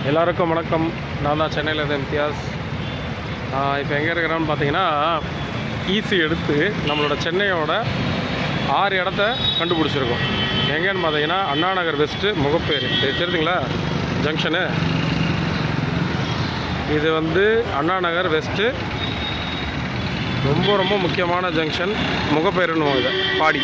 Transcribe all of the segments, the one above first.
எல்லாருக்கும் வணக்கம். நான் தான் சென்னையில் இருந்து இம்தியாஸ். இப்போ எங்கே இருக்கிறோன்னு பார்த்தீங்கன்னா, ஈசி எடுத்து நம்மளோட சென்னையோட 6 இடத்த கண்டுபிடிச்சிருக்கோம். எங்கேன்னு பார்த்தீங்கன்னா, அண்ணா நகர் வெஸ்ட்டு முகப்பேர் தெரியுதுங்களா ஜங்ஷனு. இது வந்து அண்ணா நகர் வெஸ்ட்டு ரொம்ப ரொம்ப முக்கியமான ஜங்ஷன். முகப்பேருன்னு இதை பாடி.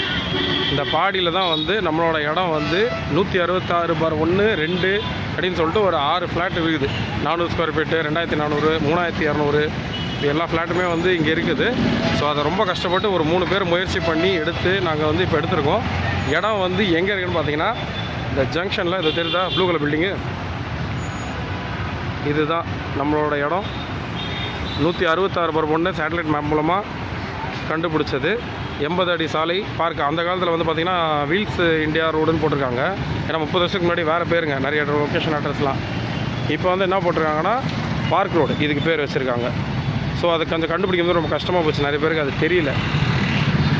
இந்த பாடியில் தான் வந்து நம்மளோட இடம் வந்து 166/1 2 அப்படின்னு சொல்லிட்டு ஒரு 6 ஃப்ளாட் இருக்குது. 400 ஸ்கொயர் ஃபீட்டு, 2400, 3200 இது எல்லா ஃப்ளாட்டுமே வந்து இங்கே இருக்குது. ஸோ அதை ரொம்ப கஷ்டப்பட்டு ஒரு 3 பேர் முயற்சி பண்ணி எடுத்து நாங்கள் வந்து இப்போ எடுத்திருக்கோம். இடம் வந்து எங்கே இருக்குதுன்னு பார்த்தீங்கன்னா, இந்த ஜங்ஷனில் இது தெரியுதா ப்ளூ கலர் பில்டிங்கு, இதுதான் நம்மளோட இடம். 166/1 சேட்டலைட் மேப் மூலமாக கண்டுபிடிச்சது. 80 அடி சாலை பார்க். அந்த காலத்தில் வந்து பார்த்திங்கன்னா வீல்ஸ் இந்தியா ரோடுன்னு போட்டிருக்காங்க. ஏன்னா 30 வருஷத்துக்கு முன்னாடி வேறு பேருங்க நிறைய லொக்கேஷன் அட்ரஸ்லாம். இப்போ வந்து என்ன போட்டிருக்காங்கன்னா பார்க் ரோடு இதுக்கு பேர் வச்சுருக்காங்க. ஸோ அது கொஞ்சம் கண்டுபிடிக்கிறது ரொம்ப கஷ்டமாக போச்சு, நிறைய பேருக்கு அது தெரியல.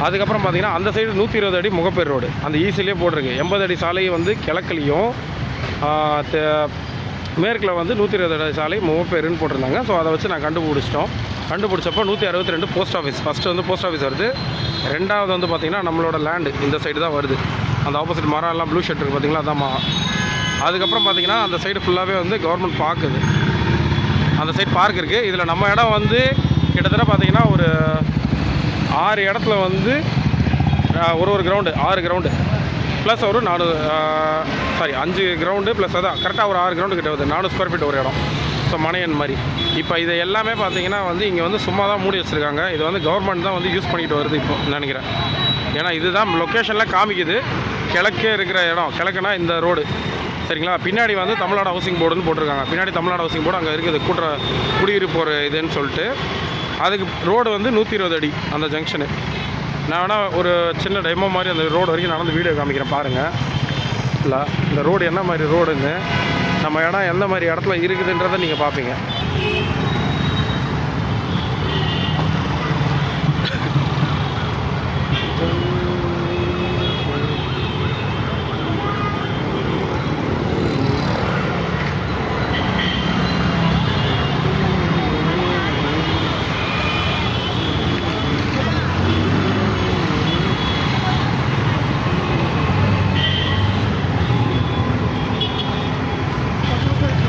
அதுக்கப்புறம் பார்த்திங்கன்னா அந்த சைடு 120 அடி முகப்பேர் ரோடு அந்த ஈஸிலே போட்டிருக்கு. 80 அடி சாலை வந்து கிழக்குலையும் மேற்கில் வந்து 120 அடி சாலை முகப்பேருன்னு போட்டிருந்தாங்க. ஸோ அதை வச்சு நான் கண்டுபிடிச்சப்போ 162 போஸ்ட் ஆஃபீஸ். ஃபஸ்ட்டு வந்து போஸ்ட் ஆஃபீஸ் வருது. ரெண்டாவது வந்து பார்த்திங்கன்னா நம்மளோட லேண்டு இந்த சைடு தான் வருது. அந்த ஆப்போசிட் மரம் எல்லாம் ப்ளூ ஷர்ட் இருக்குது பார்த்திங்களா, அதான். அதுக்கப்புறம் பார்த்திங்கன்னா அந்த சைடு ஃபுல்லாகவே வந்து கவர்மெண்ட் பார்க். இது அந்த சைடு பார்க் இருக்குது. இதில் நம்ம இடம் வந்து கிட்டத்தட்ட பார்த்திங்கன்னா ஒரு 6 இடத்துல வந்து ஒரு கிரவுண்டு 6 கிரவுண்டு ப்ளஸ் ஒரு 5 கிரவுண்டு ப்ளஸ் அதான் கரெக்டாக ஒரு 6 கிரவுண்டு கிட்ட வருது. 400 ஸ்கொயர் ஃபீட் ஒரு இடம். ஸோ மனையன் மாதிரி. இப்போ இது எல்லாமே பார்த்தீங்கன்னா வந்து இங்கே வந்து சும்மா தான் மூடி வச்சுருக்காங்க. இது வந்து கவர்மெண்ட் தான் வந்து யூஸ் பண்ணிட்டு வருது இப்போ நினைக்கிறேன். ஏன்னா இதுதான் லொக்கேஷனில் காமிக்குது. கிழக்கே இருக்கிற இடம், கிழக்குனா இந்த ரோடு சரிங்களா. பின்னாடி வந்து தமிழ்நாடு ஹவுசிங் போர்டுன்னு போட்டிருக்காங்க. பின்னாடி தமிழ்நாடு ஹவுசிங் போர்டு அங்கே இருக்குது, குடியிருப்பு ஒரு இதுன்னு சொல்லிட்டு. அதுக்கு ரோடு வந்து 120 அடி அந்த ஜங்ஷனு. நான் வேணால் ஒரு சின்ன டெமோ மாதிரி அந்த ரோடு வரைக்கும் நடந்து வீடியோ காமிக்கிறேன் பாருங்கள். இல்லை இந்த ரோடு என்ன மாதிரி ரோடுன்னு, நம்ம இடம் எந்த மாதிரி இடத்துல இருக்குதுன்றதை நீங்கள் பார்ப்பீங்க.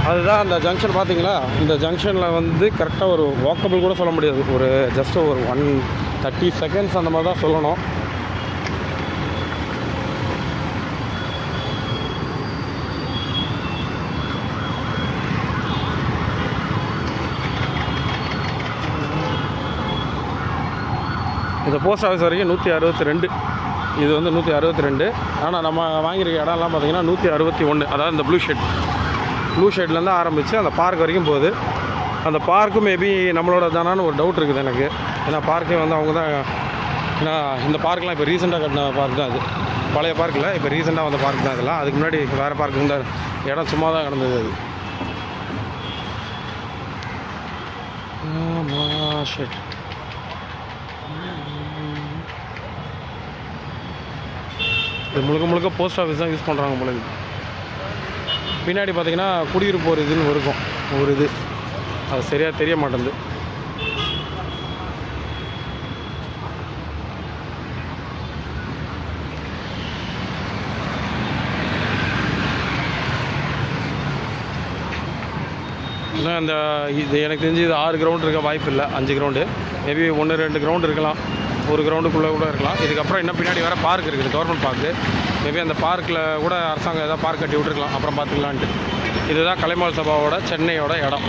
அதுதான் அந்த ஜங்ஷன் பார்த்தீங்களா. இந்த ஜங்ஷனில் வந்து கரெக்டாக ஒரு வாக்கபிள் கூட சொல்ல முடியாது. ஒரு ஜஸ்ட் ஒரு 130 செகண்ட்ஸ் அந்த மாதிரி தான் சொல்லணும். இந்த போஸ்ட் ஆஃபீஸ் வரைக்கும் 162. இது வந்து 162. ஆனால் நம்ம வாங்கியிருக்க இடம்லாம் பார்த்திங்கன்னா 161. அதாவது இந்த ப்ளூ ஷேட்லேருந்து ஆரம்பித்து அந்த பார்க் வரைக்கும் போகுது. அந்த பார்க்கும் மேபி நம்மளோட தானான்னு ஒரு டவுட் இருக்குது எனக்கு. ஏன்னா பார்க்கே வந்து அவங்க தான். ஏன்னா இந்த பார்க்கெலாம் இப்போ ரீசெண்டாக கட்டின பார்க் தான் அது. பழைய பார்க்கில் இப்போ ரீசெண்டாக வந்த பார்க் தான் இதெல்லாம். அதுக்கு முன்னாடி வேறு பார்க் இருந்த இடம் சும்மா தான் கிடந்தது அது. ஷெட் இது முழுக்க போஸ்ட் ஆஃபீஸ் தான் யூஸ் பண்ணுறாங்க போல. பின்னாடி பார்த்தீங்கன்னா குடியிருப்பு ஒரு இதுன்னு இருக்கும், ஒரு இது அது சரியாக தெரிய மாட்டேங்குது. ஆனால் இந்த இது எனக்கு தெரிஞ்சு இது 6 கிரவுண்டு இருக்க வாய்ப்பு இல்லை. 5 கிரவுண்டு மேபி 1-2 கிரவுண்டு இருக்கலாம். ஒரு கிரவுண்டுக்குள்ளே கூட இருக்கலாம். இதுக்கப்புறம் இன்னும் பின்னாடி வேறு பார்க் இருக்குது, கவர்மெண்ட் பார்க்கு. மேபி அந்த பார்க்கில் கூட அரசாங்கம் ஏதாவது பார்க் கட்டி விட்டுருக்கலாம், அப்புறம் பார்த்துக்கலான்ட்டு. இதுதான் கலைமால் சபாவோட சென்னையோட இடம்.